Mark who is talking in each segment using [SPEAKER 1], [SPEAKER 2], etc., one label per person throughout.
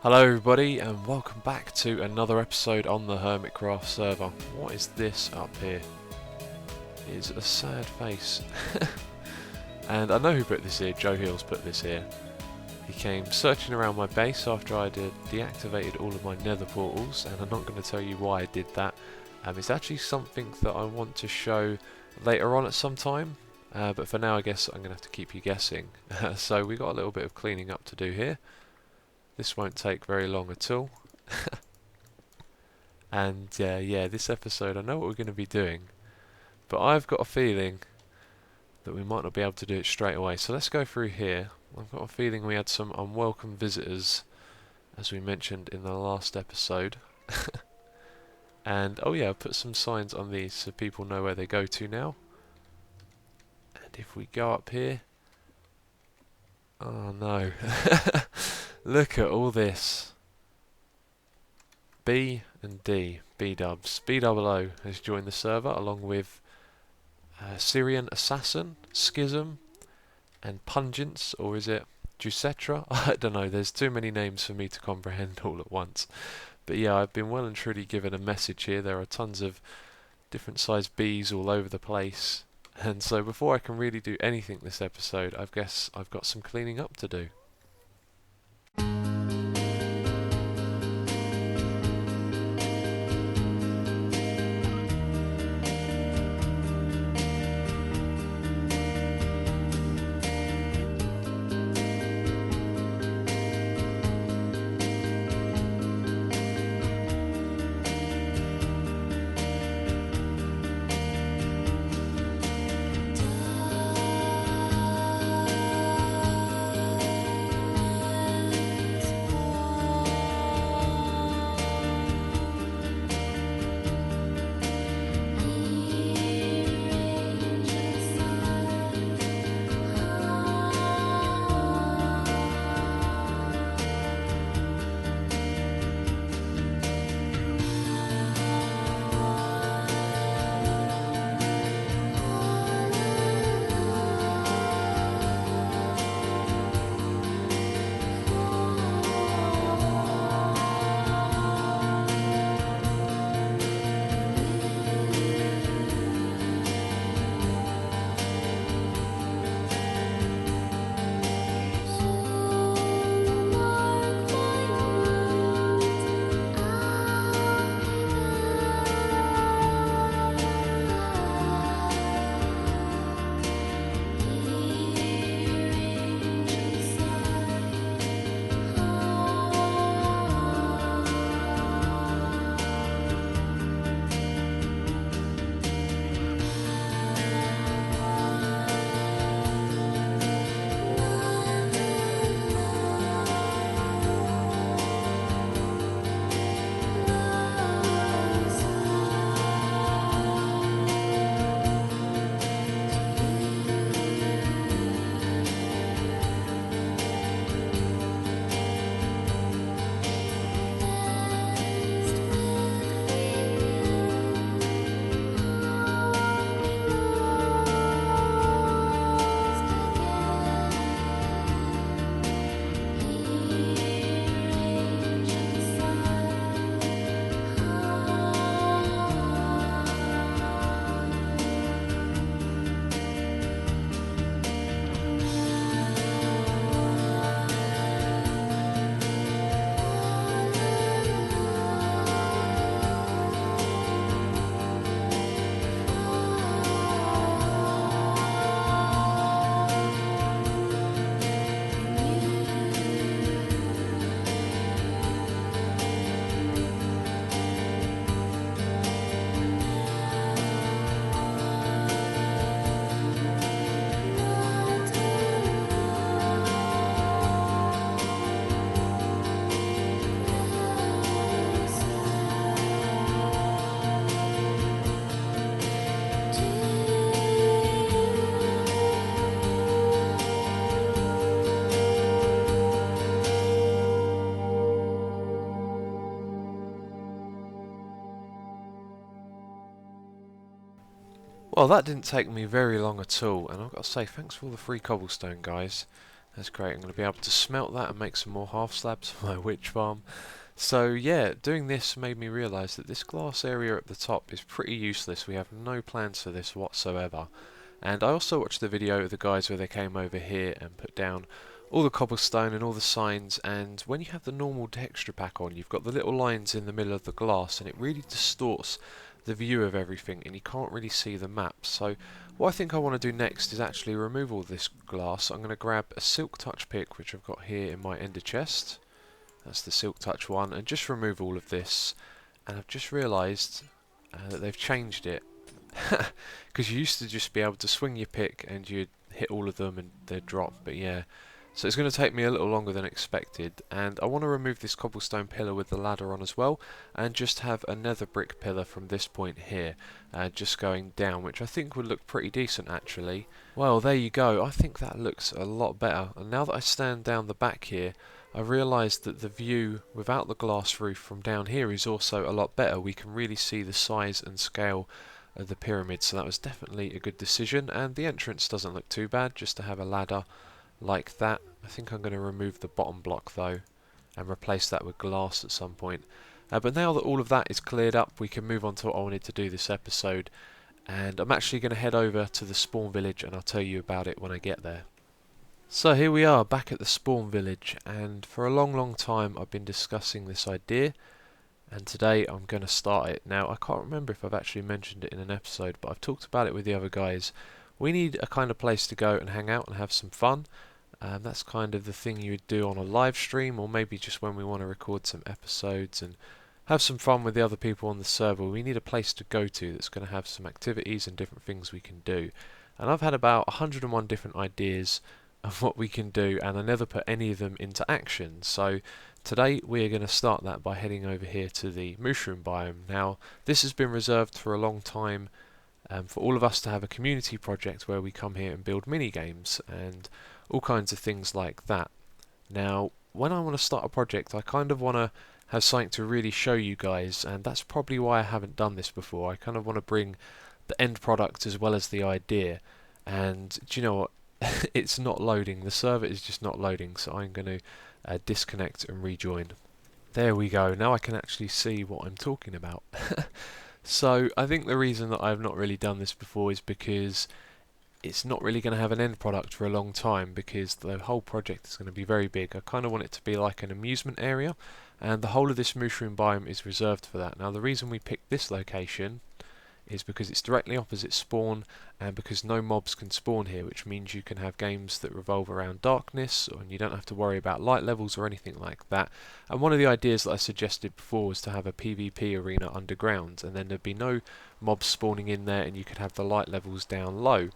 [SPEAKER 1] Hello everybody and welcome back to another episode on the Hermitcraft server. What is this up here? It is a sad face. And I know who put this here. Joe Hills put this here. He came searching around my base after I had deactivated all of my nether portals, and I'm not going to tell you why I did that. It's actually something that I want to show later on at some time, but for now I guess I'm going to have to keep you guessing. So we got a little bit of cleaning up to do here. This won't take very long at all. And yeah, this episode I know what we're going to be doing, but I've got a feeling that we might not be able to do it straight away. So let's go through here. I've got a feeling we had some unwelcome visitors, as we mentioned in the last episode. And oh yeah, I put some signs on these so people know where they go to now. And if we go up here, oh no. Look at all this. B and D, B-dubs. B-double-O has joined the server along with Syrian Assassin, Schism, and Pungence, or is it Jucetra? I don't know, there's too many names for me to comprehend all at once. But yeah, I've been well and truly given a message here. There are tons of different sized bees all over the place. And so before I can really do anything this episode, I guess I've got some cleaning up to do. Well, that didn't take me very long at all, and I've got to say thanks for all the free cobblestone, guys. That's great. I'm going to be able to smelt that and make some more half slabs for my witch farm. So yeah, doing this made me realise that this glass area at the top is pretty useless. We have no plans for this whatsoever. And I also watched the video of the guys where they came over here and put down all the cobblestone and all the signs, and when you have the normal texture pack on, you've got the little lines in the middle of the glass and it really distorts the view of everything and you can't really see the map. So what I think I want to do next is actually remove all this glass. I'm going to grab a silk touch pick, which I've got here in my ender chest. That's the silk touch one, and just remove all of this. And I've just realised that they've changed it. Because you used to just be able to swing your pick and you'd hit all of them and they'd drop, but yeah. So it's going to take me a little longer than expected, and I want to remove this cobblestone pillar with the ladder on as well, and just have a nether brick pillar from this point here, just going down, which I think would look pretty decent actually. Well, there you go. I think that looks a lot better, and now that I stand down the back here, I realised that the view without the glass roof from down here is also a lot better. We can really see the size and scale of the pyramid, so that was definitely a good decision, and the entrance doesn't look too bad, just to have a ladder like that. I think I'm going to remove the bottom block though and replace that with glass at some point. But now that all of that is cleared up, we can move on to what I wanted to do this episode, and I'm actually going to head over to the spawn village and I'll tell you about it when I get there. So here we are back at the spawn village, and for a long time I've been discussing this idea, and today I'm going to start it. Now I can't remember if I've actually mentioned it in an episode, but I've talked about it with the other guys. We need a kind of place to go and hang out and have some fun. That's kind of the thing you would do on a live stream, or maybe just when we want to record some episodes and have some fun with the other people on the server. We need a place to go to that's going to have some activities and different things we can do. And I've had about 101 different ideas of what we can do, and I never put any of them into action. So today we are going to start that by heading over here to the mushroom biome. Now this has been reserved for a long time for all of us to have a community project where we come here and build mini games and all kinds of things like that. Now when I want to start a project, I kind of want to have something to really show you guys, and that's probably why I haven't done this before. I kind of want to bring the end product as well as the idea. And do you know what? It's not loading. The server is just not loading, so I'm going to disconnect and rejoin. There we go. Now I can actually see what I'm talking about. So I think the reason that I've not really done this before is because it's not really going to have an end product for a long time, because the whole project is going to be very big. I kind of want it to be like an amusement area, and the whole of this mushroom biome is reserved for that. Now the reason we picked this location is because it's directly opposite spawn, and because no mobs can spawn here, which means you can have games that revolve around darkness, and you don't have to worry about light levels or anything like that. And one of the ideas that I suggested before was to have a PvP arena underground, and then there'd be no mobs spawning in there and you could have the light levels down low.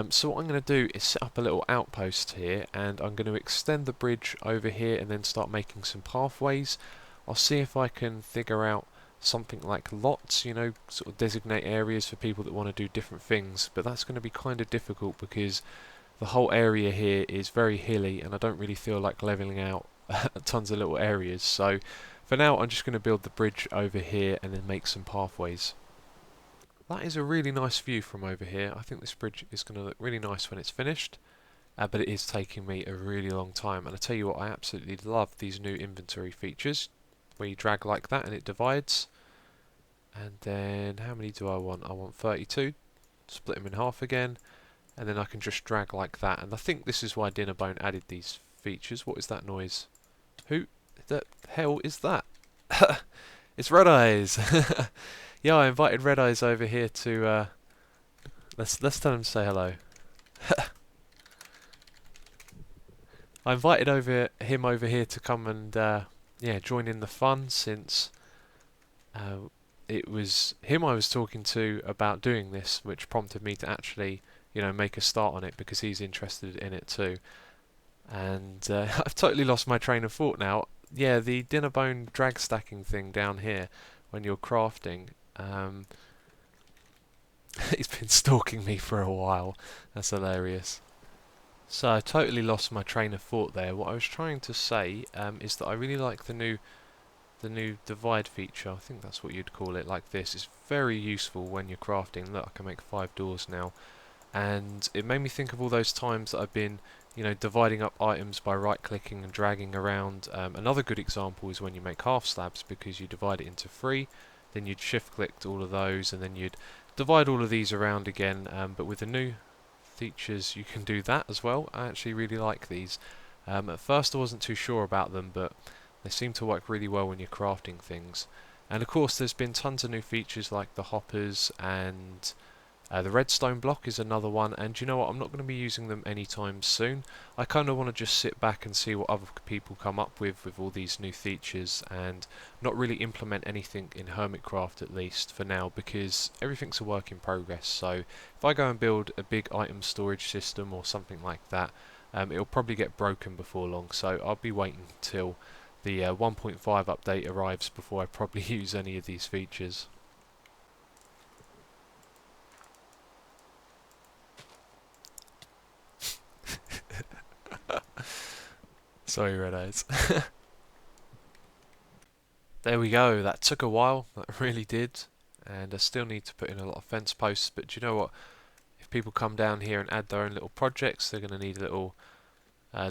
[SPEAKER 1] So what I'm going to do is set up a little outpost here, and I'm going to extend the bridge over here and then start making some pathways. I'll see if I can figure out something like lots, you know, sort of designate areas for people that want to do different things, but that's going to be kind of difficult because the whole area here is very hilly and I don't really feel like leveling out tons of little areas. So for now I'm just going to build the bridge over here and then make some pathways. That is a really nice view from over here. I think this bridge is going to look really nice when it's finished, but it is taking me a really long time. And I tell you what, I absolutely love these new inventory features where you drag like that and it divides. And then how many do I want? I want 32. Split them in half again, and then I can just drag like that. And I think this is why Dinnerbone added these features. What is that noise? Who the hell is that? It's Red Eyes. Yeah, I invited Red Eyes over here to let's tell him to say hello. I invited him over here to come and yeah, join in the fun, since it was him I was talking to about doing this, which prompted me to actually, you know, make a start on it, because he's interested in it too. And I've totally lost my train of thought now. Yeah, the Dinnerbone drag stacking thing down here when you're crafting. He's been stalking me for a while. That's hilarious. So I totally lost my train of thought there. What I was trying to say is that I really like the new divide feature. I think that's what you'd call it, like this. It's very useful when you're crafting. Look, I can make 5 doors now. And it made me think of all those times that I've been you know, dividing up items by right-clicking and dragging around. Another good example is when you make half slabs, because you divide it into three, then you'd shift-click all of those, and then you'd divide all of these around again. But with the new features, you can do that as well. I actually really like these. At first, I wasn't too sure about them, but they seem to work really well when you're crafting things. And of course, there's been tons of new features like the hoppers, and the redstone block is another one, and you know what, I'm not going to be using them anytime soon. I kind of want to just sit back and see what other people come up with all these new features, and not really implement anything in Hermitcraft, at least for now, because everything's a work in progress. So if I go and build a big item storage system or something like that, it'll probably get broken before long, so I'll be waiting till the 1.5 update arrives before I probably use any of these features. Sorry, Red Eyes. There we go, that took a while, that really did. And I still need to put in a lot of fence posts, but do you know what? If people come down here and add their own little projects, they're going to need little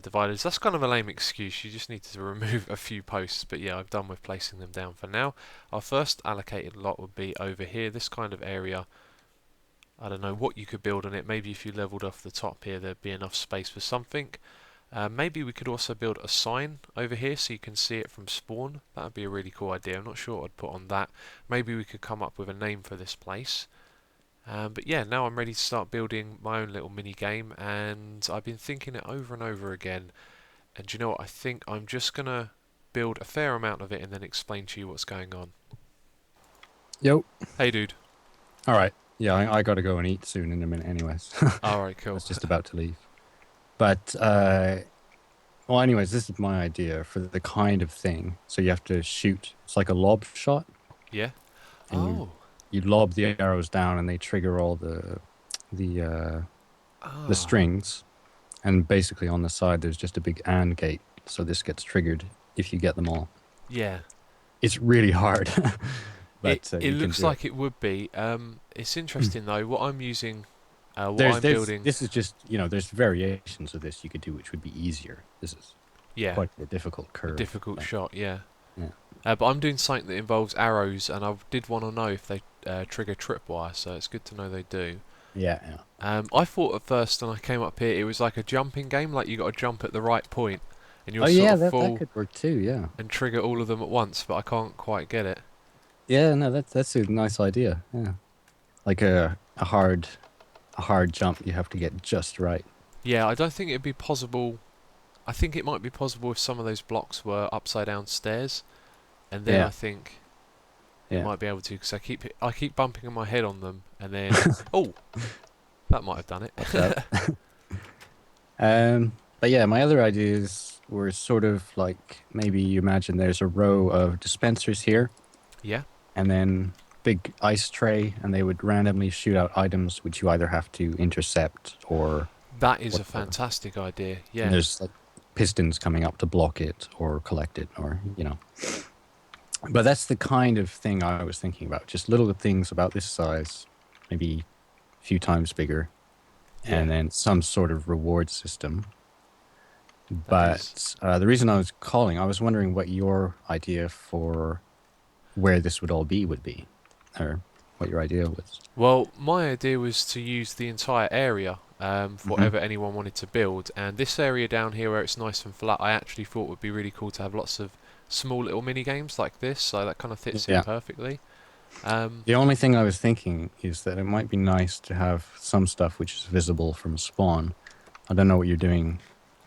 [SPEAKER 1] dividers. That's kind of a lame excuse, you just need to remove a few posts, but yeah, I've done with placing them down for now. Our first allocated lot would be over here, this kind of area. I don't know what you could build on it. Maybe if you leveled off the top here, there'd be enough space for something. Maybe we could also build a sign over here so you can see it from spawn. That would be a really cool idea. I'm not sure what I'd put on that. Maybe we could come up with a name for this place. But yeah, now I'm ready to start building my own little mini game, and I've been thinking it over and over again. And do you know what? I think I'm just gonna build a fair amount of it and then explain to you what's going on.
[SPEAKER 2] Yo.
[SPEAKER 1] Hey, dude.
[SPEAKER 2] All right. Yeah, I got to go and eat soon in a minute anyways.
[SPEAKER 1] All right,
[SPEAKER 2] I
[SPEAKER 1] cool.
[SPEAKER 2] was just about to leave. But, well, anyways, this is my idea for the kind of thing. So you have to shoot. It's like a lob shot,
[SPEAKER 1] Yeah.
[SPEAKER 2] and
[SPEAKER 1] Oh.
[SPEAKER 2] you lob the arrows down, and they trigger all the the
[SPEAKER 1] Ah.
[SPEAKER 2] strings. And basically on the side, there's just a big AND gate. So this gets triggered if you get them all.
[SPEAKER 1] Yeah.
[SPEAKER 2] It's really hard,
[SPEAKER 1] It
[SPEAKER 2] but
[SPEAKER 1] it
[SPEAKER 2] you can
[SPEAKER 1] looks
[SPEAKER 2] do it.
[SPEAKER 1] like it would be. It's interesting though. What I'm using, what I'm building.
[SPEAKER 2] This is just, there's variations of this you could do, which would be easier. This is
[SPEAKER 1] Yeah,
[SPEAKER 2] quite a difficult
[SPEAKER 1] a
[SPEAKER 2] curve.
[SPEAKER 1] difficult
[SPEAKER 2] But,
[SPEAKER 1] shot. Yeah.
[SPEAKER 2] yeah.
[SPEAKER 1] But I'm doing something that involves arrows, and I did want to know if they trigger tripwire. So it's good to know they do.
[SPEAKER 2] Yeah, yeah.
[SPEAKER 1] I thought at first when I came up here it was like a jumping game, like you got to jump at the right point, and
[SPEAKER 2] Oh
[SPEAKER 1] you'll sort
[SPEAKER 2] yeah,
[SPEAKER 1] of
[SPEAKER 2] that
[SPEAKER 1] fall
[SPEAKER 2] could work too. Yeah,
[SPEAKER 1] and trigger all of them at once. But I can't quite get it.
[SPEAKER 2] yeah. No, that's a nice idea. Yeah, like a hard jump. You have to get just right.
[SPEAKER 1] Yeah, I don't think it'd be possible. I think it might be possible if some of those blocks were upside down stairs, and then I
[SPEAKER 2] Yeah,
[SPEAKER 1] think it
[SPEAKER 2] yeah.
[SPEAKER 1] might be able to, because I keep bumping my head on them, and then oh, that might have done it.
[SPEAKER 2] Watch out. But yeah, my other ideas were sort of like maybe you imagine there's a row of dispensers here,
[SPEAKER 1] Yeah,
[SPEAKER 2] and then big ice tray, and they would randomly shoot out items which you either have to intercept or
[SPEAKER 1] that is a
[SPEAKER 2] whatever.
[SPEAKER 1] fantastic idea.
[SPEAKER 2] And
[SPEAKER 1] Yeah,
[SPEAKER 2] there's like pistons coming up to block it or collect it, or But that's the kind of thing I was thinking about. Just little things about this size, maybe a few times bigger,
[SPEAKER 1] yeah,
[SPEAKER 2] and then some sort of reward system.
[SPEAKER 1] that is.
[SPEAKER 2] But the reason I was calling, I was wondering what your idea for where this would all be would be, or what your idea was.
[SPEAKER 1] Well, my idea was to use the entire area for
[SPEAKER 2] Hmm.
[SPEAKER 1] whatever anyone wanted to build, and this area down here where it's nice and flat, I actually thought would be really cool to have lots of small little mini games like this, so that kind of fits in
[SPEAKER 2] Yeah.
[SPEAKER 1] perfectly. Um,
[SPEAKER 2] The only thing I was thinking is that it might be nice to have some stuff which is visible from spawn. I don't know what you're doing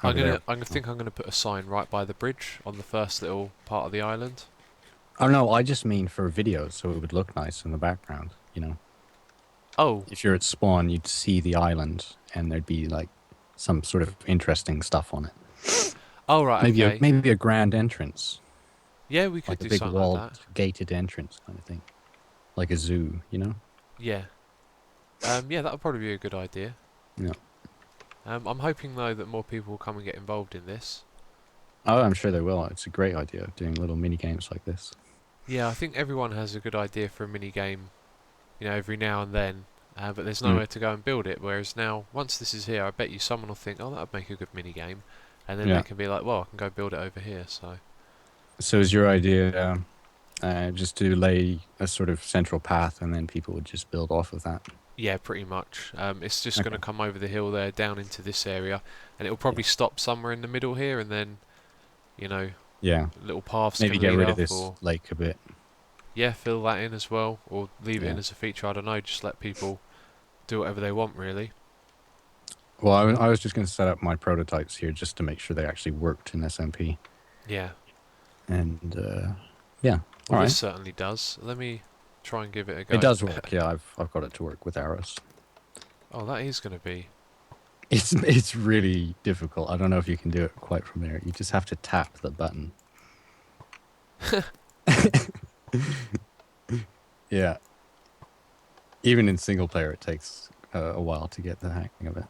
[SPEAKER 2] over there.
[SPEAKER 1] I'm gonna put a sign right by the bridge on the first little part of the island.
[SPEAKER 2] Oh no, I just mean for videos, so it would look nice in the background.
[SPEAKER 1] Oh,
[SPEAKER 2] If you're at spawn, you'd see the island, and there'd be like some sort of interesting stuff on it.
[SPEAKER 1] oh right, okay.
[SPEAKER 2] Maybe a grand entrance,
[SPEAKER 1] Yeah, we could
[SPEAKER 2] like a
[SPEAKER 1] do
[SPEAKER 2] big
[SPEAKER 1] something like
[SPEAKER 2] walled
[SPEAKER 1] that.
[SPEAKER 2] gated entrance kind of thing, like a zoo.
[SPEAKER 1] Yeah. Yeah, that would probably be a good idea.
[SPEAKER 2] Yeah.
[SPEAKER 1] I'm hoping though that more people will come and get involved in this.
[SPEAKER 2] Oh, I'm sure they will. It's a great idea doing little mini games like this.
[SPEAKER 1] Yeah, I think everyone has a good idea for a mini game, every now and then. but there's
[SPEAKER 2] Mm.
[SPEAKER 1] nowhere to go and build it. Whereas now, once this is here, I bet you someone will think, oh, that would make a good mini game, and then they
[SPEAKER 2] Yeah.
[SPEAKER 1] can be like, well, I can go build it over here. So
[SPEAKER 2] So is your idea just to lay a sort of central path and then people would just build off of that?
[SPEAKER 1] yeah, pretty much. It's just going to
[SPEAKER 2] Okay.
[SPEAKER 1] come over the hill there, down into this area, and it'll
[SPEAKER 2] Yeah.
[SPEAKER 1] probably stop somewhere in the middle here, and then you know,
[SPEAKER 2] Yeah.
[SPEAKER 1] little paths
[SPEAKER 2] Maybe
[SPEAKER 1] can
[SPEAKER 2] get
[SPEAKER 1] lead
[SPEAKER 2] rid of
[SPEAKER 1] off,
[SPEAKER 2] this
[SPEAKER 1] or
[SPEAKER 2] lake a bit.
[SPEAKER 1] yeah, fill that in as well, or leave it
[SPEAKER 2] Yeah.
[SPEAKER 1] in as a feature. I don't know. Just let people do whatever they want, really.
[SPEAKER 2] Well, I was just going to set up my prototypes here just to make sure they actually worked in SMP.
[SPEAKER 1] Yeah.
[SPEAKER 2] And yeah,
[SPEAKER 1] Well,
[SPEAKER 2] all
[SPEAKER 1] this
[SPEAKER 2] right.
[SPEAKER 1] certainly does. Let me try and give it a
[SPEAKER 2] It
[SPEAKER 1] go.
[SPEAKER 2] does work. Yeah, I've got it to work with arrows.
[SPEAKER 1] Oh, that is going to be.
[SPEAKER 2] It's really difficult. I don't know if you can do it quite from there. You just have to tap the button. Yeah. Even in single player, it takes a while to get the hang of it.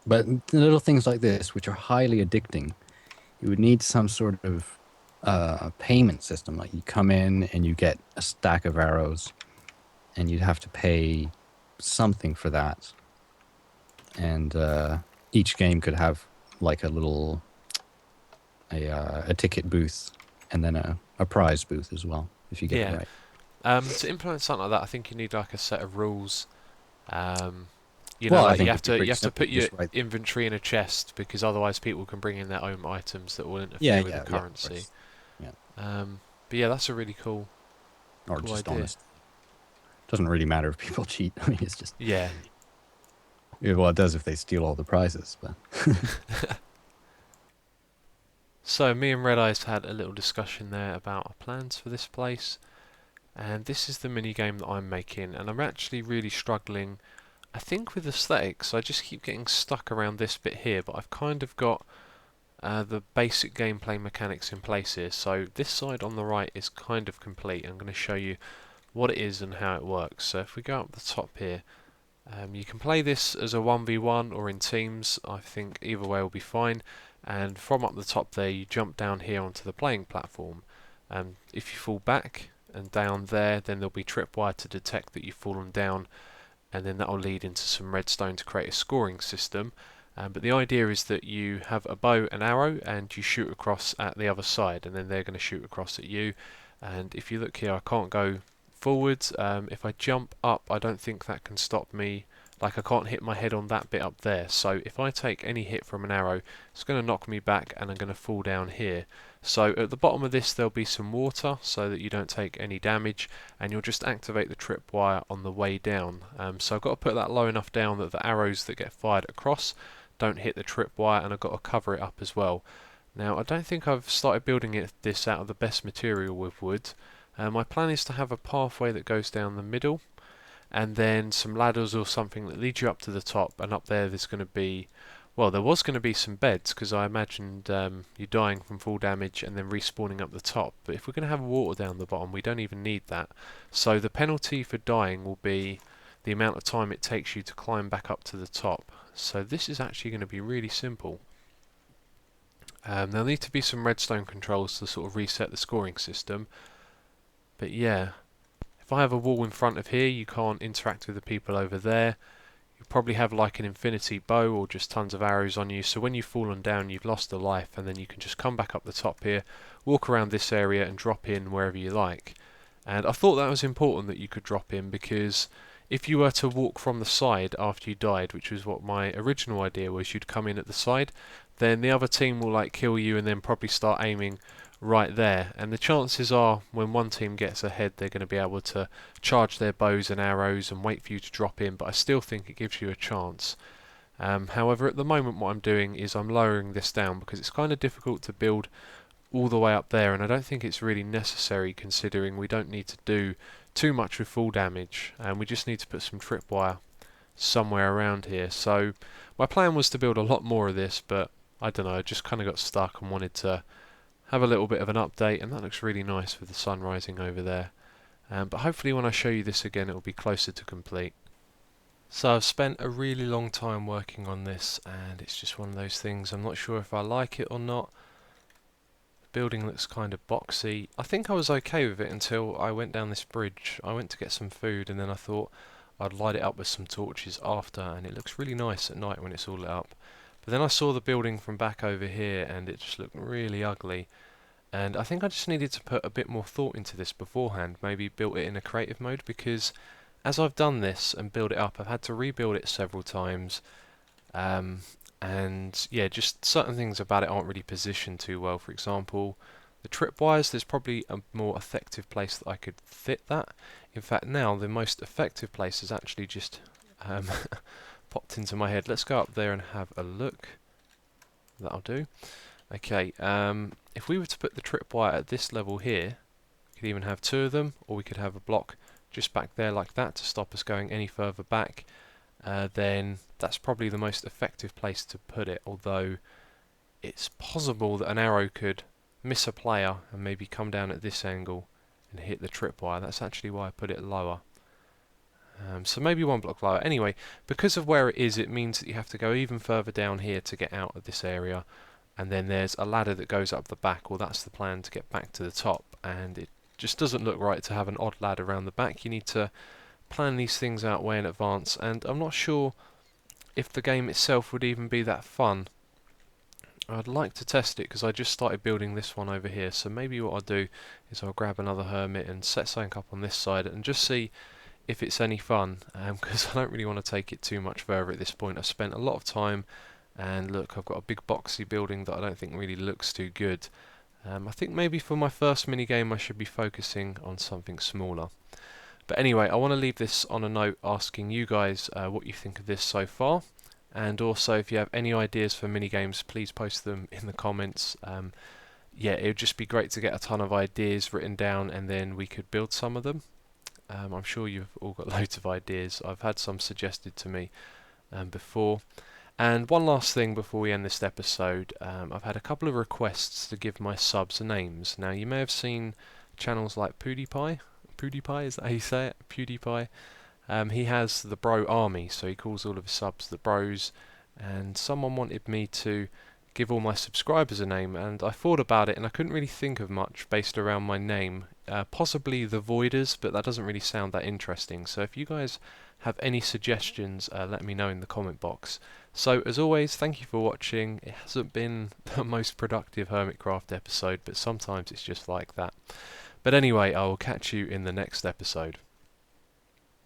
[SPEAKER 2] But the little things like this, which are highly addicting, you would need some sort of payment system. Like you come in and you get a stack of arrows, and you'd have to pay something for that. And each game could have like a ticket booth, and then a prize booth as well if you get it
[SPEAKER 1] Yeah.
[SPEAKER 2] right.
[SPEAKER 1] To implement something like that, I think you need like a set of rules. Um,
[SPEAKER 2] Well, I
[SPEAKER 1] like
[SPEAKER 2] think it'd be
[SPEAKER 1] you
[SPEAKER 2] pretty
[SPEAKER 1] have to
[SPEAKER 2] simple.
[SPEAKER 1] put
[SPEAKER 2] You
[SPEAKER 1] your
[SPEAKER 2] just write.
[SPEAKER 1] inventory in a chest because otherwise people can bring in their own items that will
[SPEAKER 2] Yeah,
[SPEAKER 1] interfere with the
[SPEAKER 2] yeah, yeah. Of
[SPEAKER 1] currency.
[SPEAKER 2] course. Yeah,
[SPEAKER 1] But yeah, that's a really
[SPEAKER 2] or
[SPEAKER 1] cool
[SPEAKER 2] just
[SPEAKER 1] idea.
[SPEAKER 2] honest. Doesn't really matter if people cheat. I mean, it's just
[SPEAKER 1] Yeah.
[SPEAKER 2] yeah, well, it does if they steal all the prizes, but
[SPEAKER 1] So me and Red Eyes had a little discussion there about our plans for this place, and this is the mini game that I'm making, and I'm actually really struggling. I think with aesthetics, I just keep getting stuck around this bit here, but I've kind of got the basic gameplay mechanics in place here. So this side on the right is kind of complete. I'm going to show you what it is and how it works. So if we go up the top here, you can play this as a 1v1 or in teams. I think either way will be fine. And from up the top there, you jump down here onto the playing platform. If you fall back and down there, then there'll be tripwire to detect that you've fallen down, and then that will lead into some redstone to create a scoring system. But the idea is that you have a bow and arrow and you shoot across at the other side, and then they're going to shoot across at you. And if you look here, I can't go forwards. If I jump up, I don't think that can stop me. Like, I can't hit my head on that bit up there. So if I take any hit from an arrow, it's going to knock me back and I'm going to fall down here. So at the bottom of this there'll be some water so that you don't take any damage, and you'll just activate the tripwire on the way down. So I've got to put that low enough down that the arrows that get fired across don't hit the tripwire, and I've got to cover it up as well. Now, I don't think I've started building this out of the best material with wood. My plan is to have a pathway that goes down the middle, and then some ladders or something that leads you up to the top, and up there's going to be, well, there was going to be some beds because I imagined you dying from fall damage and then respawning up the top. But if we're going to have water down the bottom, we don't even need that. So the penalty for dying will be the amount of time it takes you to climb back up to the top. So this is actually going to be really simple. There'll need to be some redstone controls to sort of reset the scoring system. But yeah, if I have a wall in front of here, you can't interact with the people over there. You probably have like an infinity bow or just tons of arrows on you, so when you've fallen down you've lost a life, and then you can just come back up the top here, walk around this area and drop in wherever you like. And I thought that was important that you could drop in, because if you were to walk from the side after you died, which was what my original idea was, you'd come in at the side, then the other team will like kill you and then probably start aiming right there, and the chances are when one team gets ahead they're going to be able to charge their bows and arrows and wait for you to drop in, but I still think it gives you a chance. However, at the moment what I'm doing is I'm lowering this down because it's kind of difficult to build all the way up there, and I don't think it's really necessary considering we don't need to do too much with full damage, and we just need to put some tripwire somewhere around here. So my plan was to build a lot more of this, but I don't know, I just kind of got stuck and wanted to have a little bit of an update, and that looks really nice with the sun rising over there. But hopefully when I show you this again it will be closer to complete. So I've spent a really long time working on this, and it's just one of those things, I'm not sure if I like it or not. The building looks kind of boxy. I think I was okay with it until I went down this bridge. I went to get some food and then I thought, I'd light it up with some torches after, and it looks really nice at night when it's all lit up. But then I saw the building from back over here, and it just looked really ugly. And I think I just needed to put a bit more thought into this beforehand, maybe built it in a creative mode, because as I've done this and built it up, I've had to rebuild it several times. And yeah, just certain things about it aren't really positioned too well. For example, the tripwires, there's probably a more effective place that I could fit that. In fact, now the most effective place is actually just popped into my head. Let's go up there and have a look. That'll do. Okay, if we were to put the tripwire at this level here, we could even have two of them, or we could have a block just back there like that to stop us going any further back. Then that's probably the most effective place to put it, although it's possible that an arrow could miss a player and maybe come down at this angle and hit the tripwire. That's actually why I put it lower. So maybe one block lower. Anyway, because of where it is, it means that you have to go even further down here to get out of this area, and then there's a ladder that goes up the back. Well, that's the plan to get back to the top, and it just doesn't look right to have an odd ladder around the back. You need to plan these things out way in advance, and I'm not sure if the game itself would even be that fun. I'd like to test it because I just started building this one over here, so maybe what I'll do is I'll grab another hermit and set something up on this side and just see if it's any fun, because I don't really want to take it too much further at this point. I've spent a lot of time, and look, I've got a big boxy building that I don't think really looks too good. I think maybe for my first minigame I should be focusing on something smaller. But anyway, I want to leave this on a note asking you guys what you think of this so far. And also, if you have any ideas for minigames, please post them in the comments. Yeah, it would just be great to get a ton of ideas written down, and then we could build some of them. I'm sure you've all got loads of ideas. I've had some suggested to me before. And one last thing before we end this episode, I've had a couple of requests to give my subs names. Now, you may have seen channels like PewDiePie. PewDiePie, is that how you say it? PewDiePie. He has the Bro Army, so he calls all of his subs the Bros. And someone wanted me to give all my subscribers a name, and I thought about it, and I couldn't really think of much based around my name. Possibly the Voiders, but that doesn't really sound that interesting. So if you guys have any suggestions, let me know in the comment box. So as always, thank you for watching. It hasn't been the most productive Hermitcraft episode, but sometimes it's just like that. But anyway, I will catch you in the next episode.